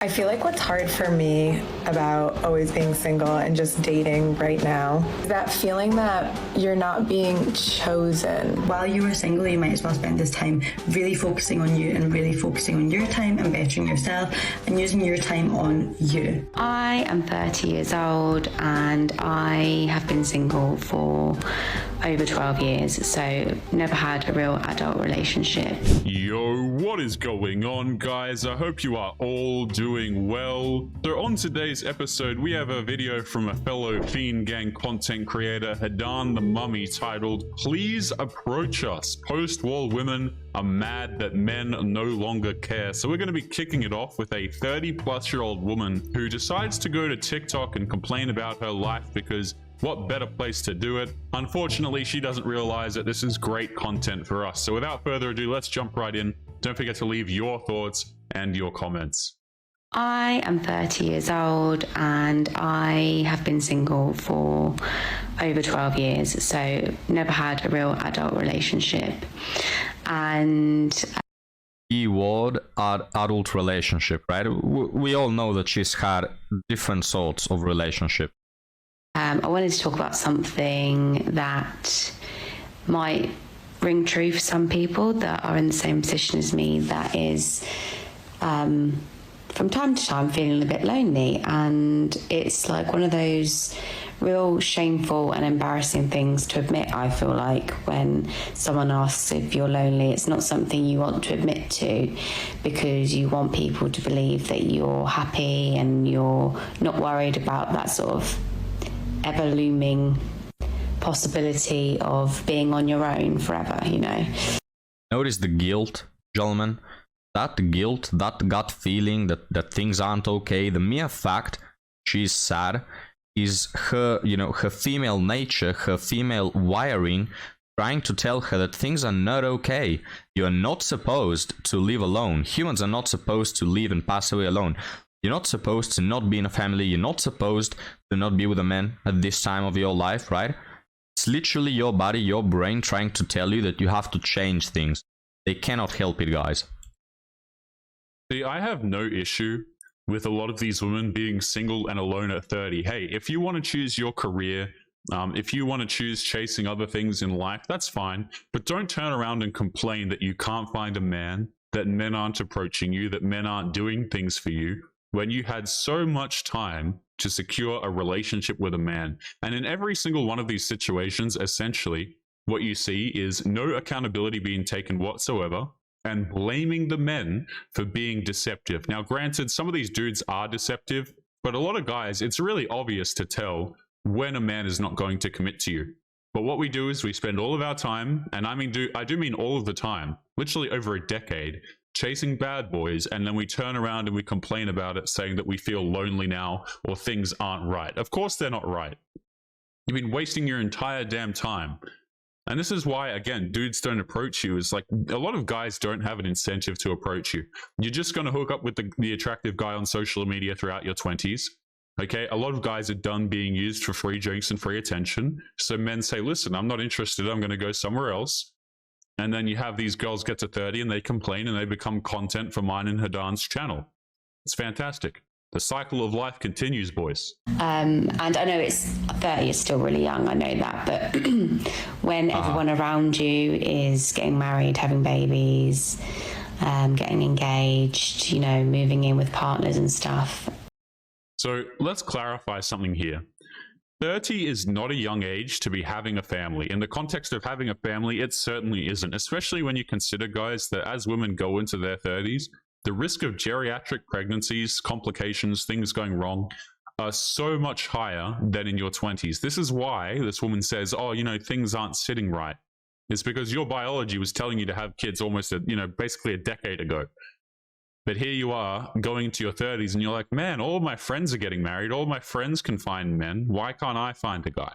I feel like what's hard for me about always being single and just dating right now is that feeling that you're not being chosen. While you are single, you might as well spend this time really focusing on you and really focusing on your time and bettering yourself and using your time on you. I am 30 years old and I have been single for over 12 years, so never had a real adult relationship. Yo, what is going on, guys? I hope you are all doing well. So on today's episode, we have a video from a fellow Fiend Gang content creator, Hadan the Mummy, titled, "Please Approach Us. Post-war women are mad that men no longer care." So we're going to be kicking it off with a 30-plus-year-old woman who decides to go to TikTok and complain about her life because what better place to do it? Unfortunately, she doesn't realize that this is great content for us. So without further ado, let's jump right in. Don't forget to leave your thoughts and your comments. I am 30 years old and I have been single for over 12 years, so never had a real adult relationship. And keyword adult relationship, right? We all know that she's had different sorts of relationship. I wanted to talk about something that might ring true for some people that are in the same position as me, that is from time to time feeling a bit lonely. And it's like one of those real shameful and embarrassing things to admit, I feel like, when someone asks if you're lonely. It's not something you want to admit to because you want people to believe that you're happy and you're not worried about that sort of ever-looming possibility of being on your own forever, you know. Notice the guilt, gentlemen. That guilt, that gut feeling that things aren't okay, the mere fact she's sad is her, her female nature, her female wiring trying to tell her that things are not okay. You're not supposed to live alone. Humans are not supposed to live and pass away alone. You're not supposed to not be in a family. You're not supposed to not be with a man at this time of your life, right? It's literally your body, your brain trying to tell you that you have to change things. They cannot help it, guys. See, I have no issue with a lot of these women being single and alone at 30. Hey, if you want to choose your career, if you want to choose chasing other things in life, that's fine. But don't turn around and complain that you can't find a man, that men aren't approaching you, that men aren't doing things for you, when you had so much time to secure a relationship with a man. And in every single one of these situations, essentially, what you see is no accountability being taken whatsoever and blaming the men for being deceptive. Now, granted, some of these dudes are deceptive, but a lot of guys, it's really obvious to tell when a man is not going to commit to you. But what we do is we spend all of our time, and I do mean all of the time, literally over a decade, chasing bad boys, and then we turn around and we complain about it, saying that we feel lonely now or things aren't right. Of course they're not right. You've been wasting your entire damn time. And this is why, again, dudes don't approach you. It's like a lot of guys don't have an incentive to approach you. You're just going to hook up with the attractive guy on social media throughout your 20s. Okay, a lot of guys are done being used for free drinks and free attention. So men say, listen, I'm not interested. I'm going to go somewhere else. And then you have these girls get to 30 and they complain and they become content for mine and Hadan's channel. It's fantastic. The cycle of life continues, boys. And I know 30 is still really young, I know that, but when everyone around you is getting married, having babies, getting engaged, moving in with partners and stuff. So let's clarify something here. 30 is not a young age to be having a family. In the context of having a family, it certainly isn't, especially when you consider, guys, that as women go into their 30s, the risk of geriatric pregnancies, complications, things going wrong are so much higher than in your 20s. This is why this woman says, oh, things aren't sitting right. It's because your biology was telling you to have kids almost, basically a decade ago. But here you are going into your 30s and you're like, man, all my friends are getting married. All my friends can find men. Why can't I find a guy?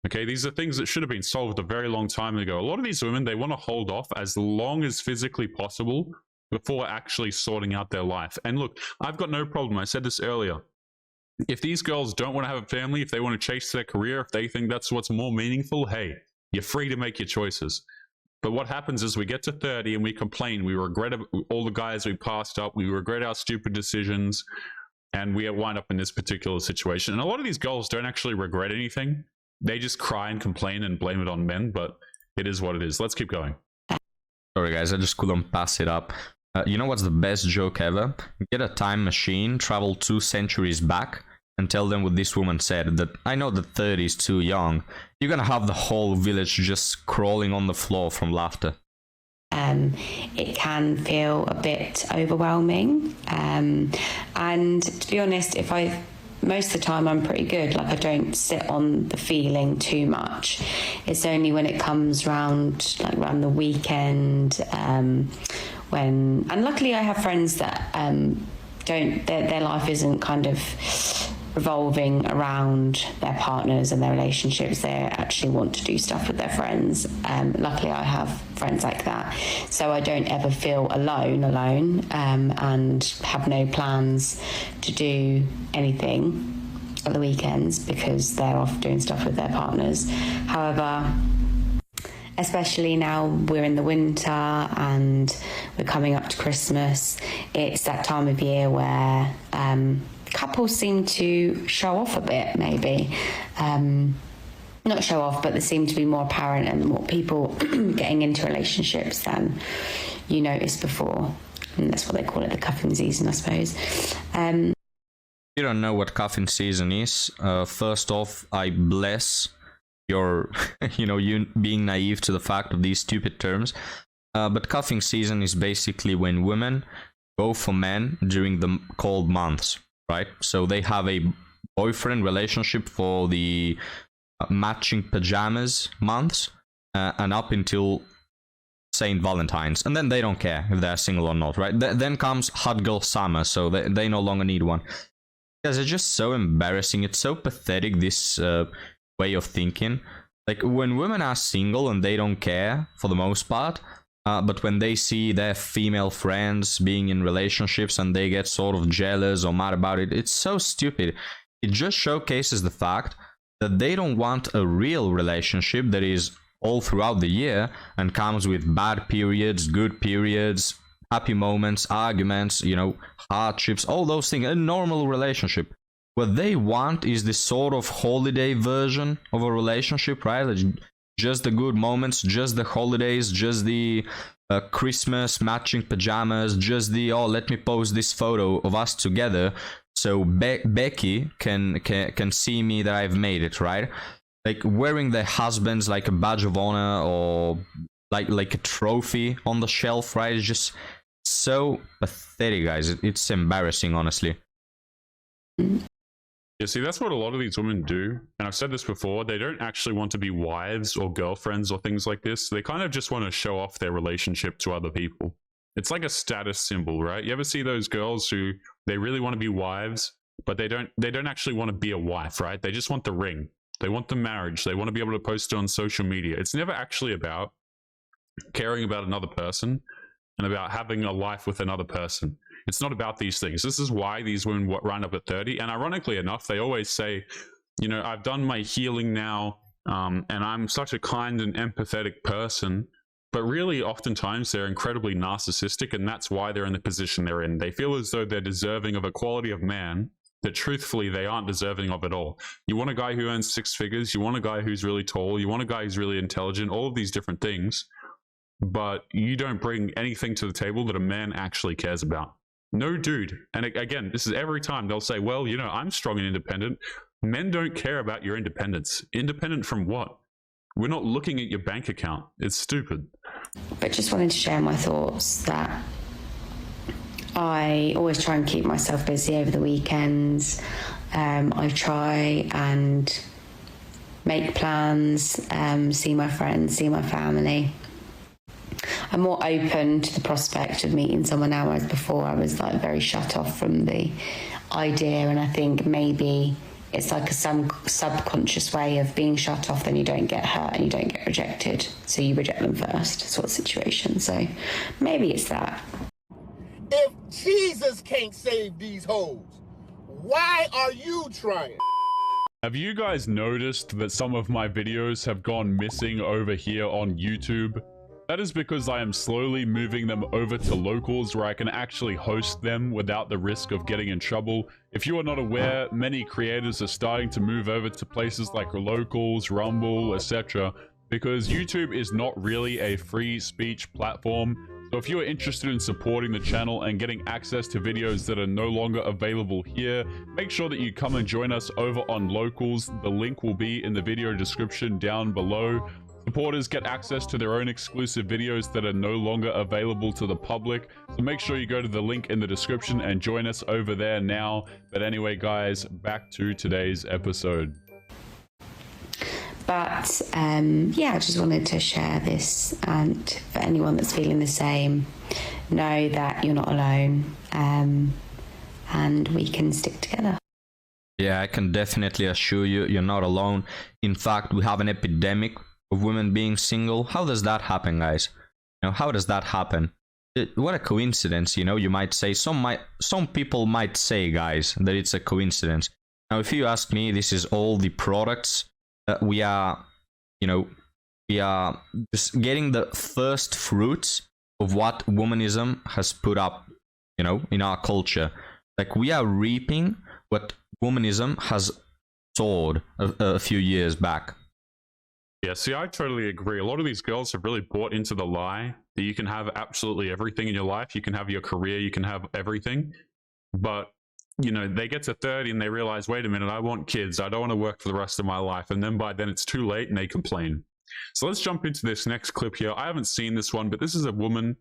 Okay, these are things that should have been solved a very long time ago. A lot of these women, they want to hold off as long as physically possible before actually sorting out their life. And look, I've got no problem. I said this earlier. If these girls don't want to have a family, if they want to chase their career, if they think that's what's more meaningful, hey, you're free to make your choices. But what happens is we get to 30 and we complain. We regret all the guys we passed up. We regret our stupid decisions. And we wind up in this particular situation. And a lot of these girls don't actually regret anything. They just cry and complain and blame it on men. But it is what it is. Let's keep going. Sorry guys, I just couldn't pass it up. You know what's the best joke ever? Get a time machine, travel 2 centuries back, and tell them what this woman said, that I know that 30 is too young. You're gonna have the whole village just crawling on the floor from laughter. It can feel a bit overwhelming. And to be honest, most of the time I'm pretty good. Like, I don't sit on the feeling too much. It's only when it comes around the weekend, and luckily I have friends that their life isn't kind of revolving around their partners and their relationships. They actually want to do stuff with their friends. Luckily I have friends like that, so I don't ever feel alone, and have no plans to do anything at the weekends because they're off doing stuff with their partners. However, especially now we're in the winter and we're coming up to Christmas, it's that time of year where couples seem to show off a bit, maybe. Not show off, but they seem to be more apparent and more people getting into relationships than you noticed before. And that's what they call it, the cuffing season, I suppose. You don't know what cuffing season is. First off, I bless your, you being naive to the fact of these stupid terms. But cuffing season is basically when women go for men during the cold months, right? So they have a boyfriend relationship for the matching pajamas months and up until Saint Valentine's, and then they don't care if they're single or not, right? Then comes hot girl summer, so they no longer need one. Because it's just so embarrassing. It's so pathetic, this way of thinking. Like, when women are single and they don't care for the most part, but when they see their female friends being in relationships and they get sort of jealous or mad about it, it's so stupid. It just showcases the fact that they don't want a real relationship that is all throughout the year and comes with bad periods, good periods, happy moments, arguments, hardships, all those things. A normal relationship. What they want is this sort of holiday version of a relationship, right? Just the good moments, just the holidays, just the Christmas matching pajamas, just the, oh, let me post this photo of us together so Becky can see me that I've made it, right? Like wearing their husbands like a badge of honor or like a trophy on the shelf, right? It's just so pathetic, guys. It's embarrassing, honestly. Yeah, see, that's what a lot of these women do. And I've said this before, they don't actually want to be wives or girlfriends or things like this. They kind of just want to show off their relationship to other people. It's like a status symbol, right? You ever see those girls who they really want to be wives, but they don't actually want to be a wife, right? They just want the ring. They want the marriage. They want to be able to post it on social media. It's never actually about caring about another person and about having a life with another person. It's not about these things. This is why these women run up at 30. And ironically enough, they always say, I've done my healing now, and I'm such a kind and empathetic person. But really, oftentimes, they're incredibly narcissistic, and that's why they're in the position they're in. They feel as though they're deserving of a quality of man that truthfully they aren't deserving of at all. You want a guy who earns 6 figures, you want a guy who's really tall, you want a guy who's really intelligent, all of these different things, but you don't bring anything to the table that a man actually cares about. No dude. And again, this is every time they'll say, well, I'm strong and independent. Men don't care about your independence. Independent from what? We're not looking at your bank account. It's stupid. But just wanted to share my thoughts that I always try and keep myself busy over the weekends. I try and make plans, see my friends, see my family. I'm more open to the prospect of meeting someone now, whereas before I was very shut off from the idea, and I think maybe it's like a subconscious way of being shut off, then you don't get hurt and you don't get rejected, so you reject them first sort of situation. So maybe it's that. If Jesus can't save these hoes, why are you trying? Have you guys noticed that some of my videos have gone missing over here on YouTube? That is because I am slowly moving them over to locals where I can actually host them without the risk of getting in trouble. If you are not aware, many creators are starting to move over to places like locals, Rumble, etc. because YouTube is not really a free speech platform. So if you are interested in supporting the channel and getting access to videos that are no longer available here, make sure that you come and join us over on locals. The link will be in the video description down below. Supporters get access to their own exclusive videos that are no longer available to the public. So make sure you go to the link in the description and join us over there now. But anyway, guys, back to today's episode. But yeah, I just wanted to share this, and for anyone that's feeling the same, know that you're not alone, and we can stick together. Yeah, I can definitely assure you, you're not alone. In fact, we have an epidemic of women being single. How does that happen, guys? You know, how does that happen? What a coincidence, you know, you might say. Some people might say, guys, that it's a coincidence. Now, if you ask me, this is all the products that we are just getting the first fruits of what womanism has put up, you know, in our culture. Like, we are reaping what womanism has sowed a few years back. Yeah, see, I totally agree. A lot of these girls have really bought into the lie that you can have absolutely everything in your life. You can have your career, you can have everything. But, you know, they get to 30 and they realize, wait a minute, I want kids. I don't want to work for the rest of my life. And then by then it's too late and they complain. So let's jump into this next clip here. I haven't seen this one, but this is a woman,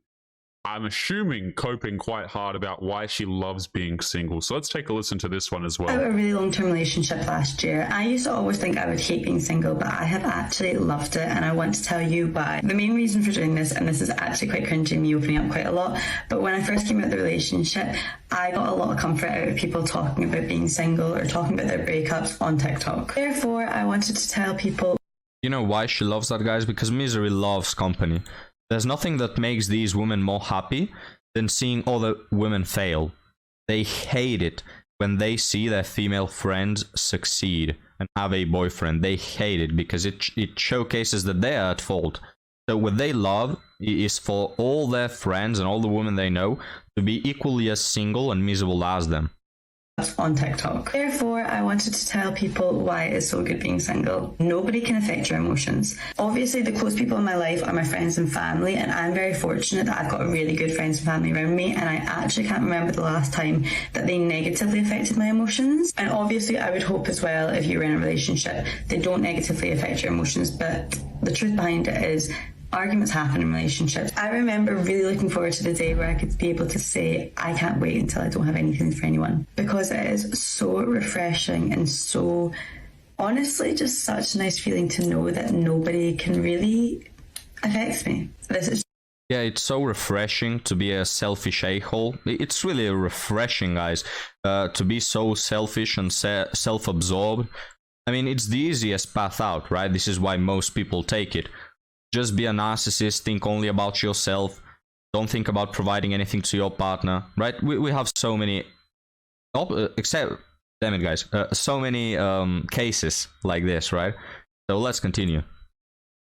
I'm assuming, coping quite hard about why she loves being single. So let's take a listen to this one as well. I had a really long-term relationship last year. I used to always think I would hate being single, but I have actually loved it, and I want to tell you why. The main reason for doing this, and this is actually quite cringy, me opening up quite a lot, but when I first came out of the relationship, I got a lot of comfort out of people talking about being single or talking about their breakups on TikTok. Therefore, I wanted to tell people... You know why she loves that, guys? Because misery loves company. There's nothing that makes these women more happy than seeing other women fail. They hate it when they see their female friends succeed and have a boyfriend. They hate it because it showcases that they are at fault. So what they love is for all their friends and all the women they know to be equally as single and miserable as them. On TikTok. Therefore, I wanted to tell people why it's so good being single. Nobody can affect your emotions. Obviously, the close people in my life are my friends and family, and I'm very fortunate that I've got really good friends and family around me, and I actually can't remember the last time that they negatively affected my emotions. And obviously, I would hope as well, if you're in a relationship, they don't negatively affect your emotions, but the truth behind it is arguments happen in relationships. I remember really looking forward to the day where I could be able to say, I can't wait until I don't have anything for anyone. Because it is so refreshing and so, honestly, just such a nice feeling to know that nobody can really affect me. This is... Yeah, it's so refreshing to be a selfish a-hole. It's really refreshing, guys, to be so selfish and self-absorbed. I mean, it's the easiest path out, right? This is why most people take it. Just be a narcissist, think only about yourself, don't think about providing anything to your partner, right? We have so many, damn it guys, so many cases like this, right? So let's continue.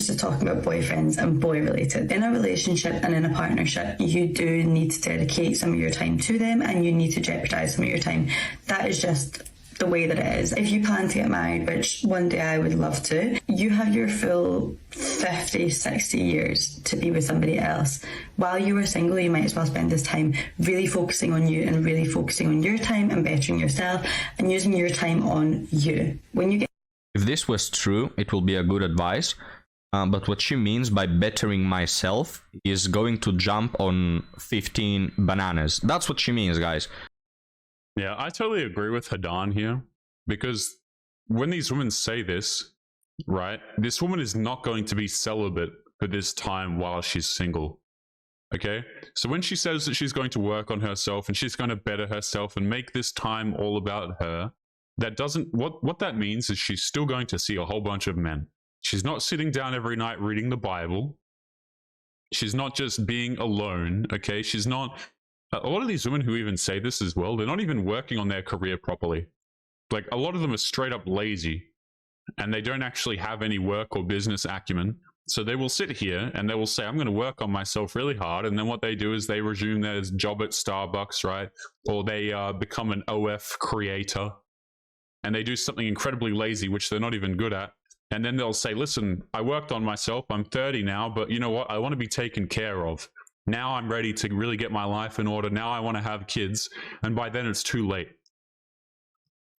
To talking about boyfriends and boy related. In a relationship and in a partnership, you do need to dedicate some of your time to them, and you need to jeopardize some of your time. That is just the way that it is. If you plan to get married, which one day I would love to, you have your full 50, 60 years to be with somebody else. While you are single, you might as well spend this time really focusing on you and really focusing on your time and bettering yourself and using your time on you. When you get... If this was true, it will be a good advice. But what she means by bettering myself is going to jump on 15 bananas. That's what she means, guys. Yeah, I totally agree with Hadan here, because when these women say this, right, this woman is not going to be celibate for this time while she's single. Okay? So when she says that she's going to work on herself and she's going to better herself and make this time all about her, that doesn't, what that means is she's still going to see a whole bunch of men. She's not sitting down every night reading the Bible. She's not just being alone, okay? She's not... A lot of these women who even say this as well, they're not even working on their career properly. Like, a lot of them are straight up lazy, and they don't actually have any work or business acumen. So they will sit here and they will say, I'm going to work on myself really hard. And then what they do is they resume their job at Starbucks, right? Or they become an OF creator and they do something incredibly lazy, which they're not even good at. And then they'll say, listen, I worked on myself. I'm 30 now, but you know what? I want to be taken care of. Now I'm ready to really get my life in order. Now I want to have kids. And by then it's too late.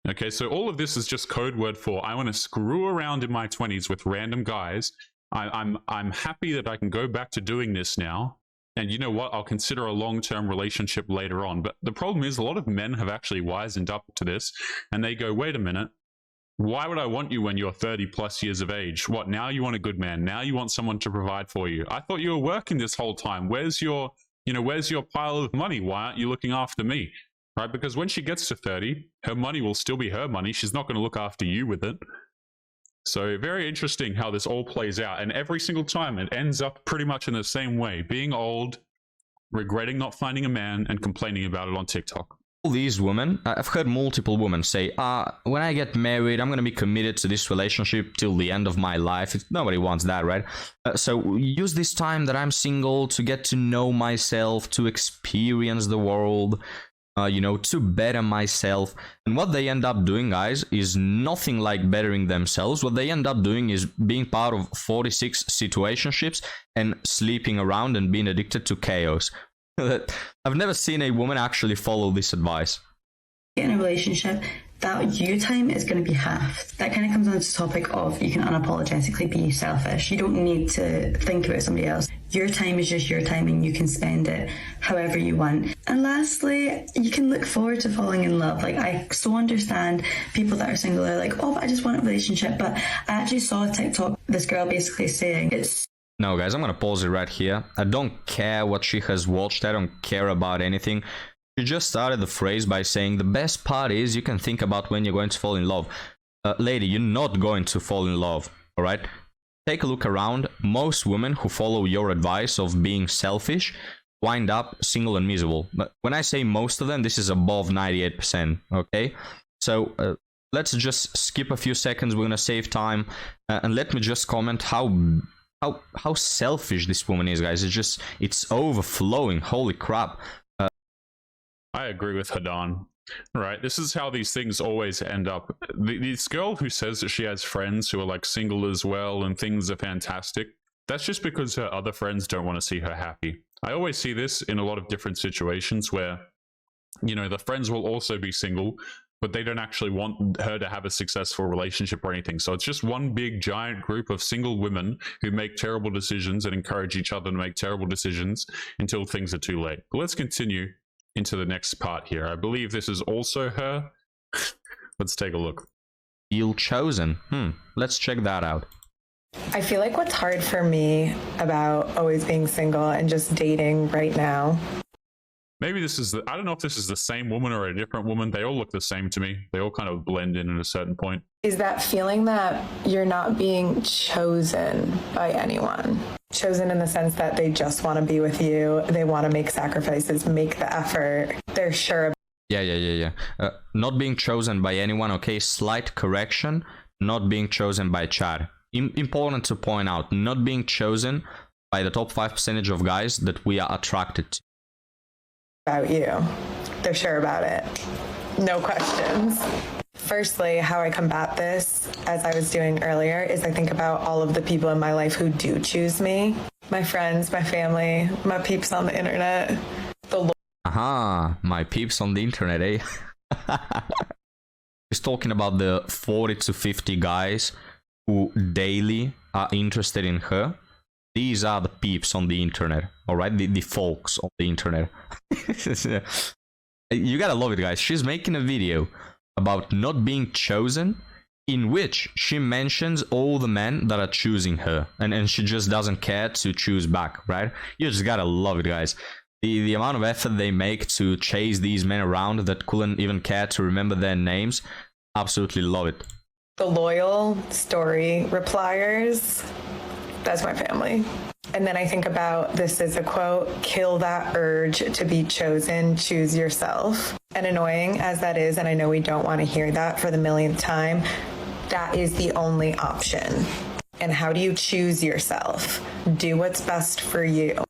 Okay, so all of this is just code word for I want to screw around in my 20s with random guys. I'm happy that I can go back to doing this now. And you know what? I'll consider a long-term relationship later on. But the problem is a lot of men have actually wisened up to this and they go, wait a minute. Why would I want you when you're 30 plus years of age? What, now you want a good man? Now you want someone to provide for you? I thought you were working this whole time. Where's your pile of money? Why aren't you looking after me? Right? Because when she gets to 30, her money will still be her money. She's not going to look after you with it. So very interesting how this all plays out. And every single time it ends up pretty much in the same way. Being old, regretting not finding a man, and complaining about it on TikTok. All these women, I've heard multiple women say, when I get married, I'm going to be committed to this relationship till the end of my life. Nobody wants that, right? So use this time that I'm single to get to know myself, to experience the world, to better myself. And what they end up doing, guys, is nothing like bettering themselves. What they end up doing is being part of 46 situationships and sleeping around and being addicted to chaos. I've never seen a woman actually follow this advice. In a relationship, that you time is going to be half. That kind of comes on to the topic of you can unapologetically be selfish. You don't need to think about somebody else. Your time is just your time and you can spend it however you want. And lastly, you can look forward to falling in love. Like, I so understand people that are single are like, oh, but I just want a relationship. But I actually saw a TikTok, this girl basically saying it's... No, guys, I'm going to pause it right here. I don't care what she has watched. I don't care about anything. She just started the phrase by saying the best part is you can think about when you're going to fall in love. Lady, you're not going to fall in love, all right? Take a look around. Most women who follow your advice of being selfish wind up single and miserable. But when I say most of them, this is above 98%, okay? So let's just skip a few seconds. We're going to save time. And let me just comment how selfish this woman is, guys. It's overflowing. Holy crap. I agree with Hadan. Right, this is how these things always end up. This girl who says that she has friends who are like single as well and things are fantastic, that's just because her other friends don't want to see her happy. I always see this in a lot of different situations where, the friends will also be single, but they don't actually want her to have a successful relationship or anything. So it's just one big giant group of single women who make terrible decisions and encourage each other to make terrible decisions until things are too late. But let's continue into the next part here. I believe this is also her. Let's take a look. Feel chosen. Let's check that out. I feel like what's hard for me about always being single and just dating right now. Maybe this is I don't know if this is the same woman or a different woman. They all look the same to me. They all kind of blend in at a certain point. Is that feeling that you're not being chosen by anyone? Chosen in the sense that they just want to be with you. They want to make sacrifices, make the effort. They're sure. Yeah. Not being chosen by anyone, okay? Slight correction. Not being chosen by Chad. Important to point out. Not being chosen by the top 5% of guys that we are attracted to. About you. They're sure about it. No questions. Firstly, how I combat this, as I was doing earlier, is I think about all of the people in my life who do choose me. My friends, my family, my peeps on the internet. My peeps on the internet, eh? He's talking about the 40 to 50 guys who daily are interested in her. These are the peeps on the internet, all right? The folks on the internet. You gotta love it, guys. She's making a video about not being chosen, in which she mentions all the men that are choosing her, and she just doesn't care to choose back, right? You just gotta love it, guys. The amount of effort they make to chase these men around that couldn't even care to remember their names, absolutely love it. The loyal story repliers, that's my family. And then I think about, this is a quote, kill that urge to be chosen, choose yourself. And annoying as that is, and I know we don't want to hear that for the millionth time, that is the only option. And how do you choose yourself? Do what's best for you.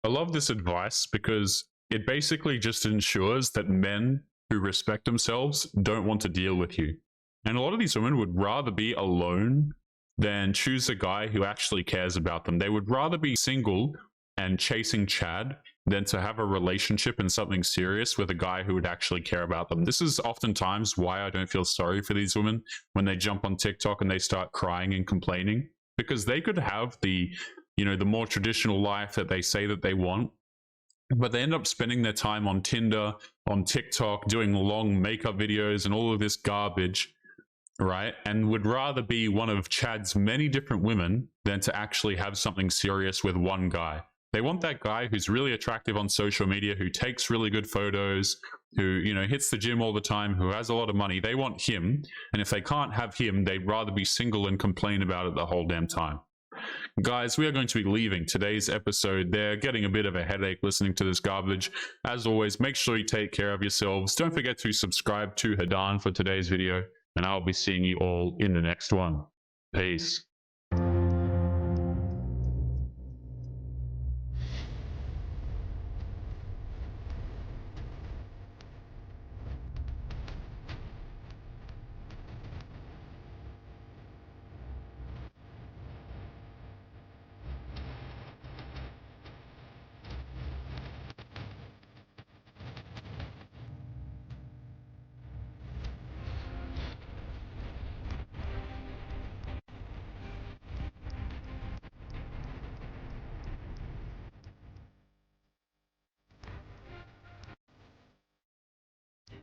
I love this advice because it basically just ensures that men who respect themselves don't want to deal with you. And a lot of these women would rather be alone than choose a guy who actually cares about them. They would rather be single and chasing Chad than to have a relationship and something serious with a guy who would actually care about them. This is oftentimes why I don't feel sorry for these women when they jump on TikTok and they start crying and complaining, because they could have the, you know, the more traditional life that they say that they want, but they end up spending their time on Tinder, on TikTok, doing long makeup videos and all of this garbage, right? And would rather be one of Chad's many different women than to actually have something serious with one guy. They want that guy who's really attractive on social media, who takes really good photos, who, you know, hits the gym all the time, who has a lot of money. They want him. And if they can't have him, they'd rather be single and complain about it the whole damn time. Guys, we are going to be leaving today's episode there, getting a bit of a headache listening to this garbage. As always, make sure you take care of yourselves. Don't forget to subscribe to Hadan for today's video, and I'll be seeing you all in the next one. Peace.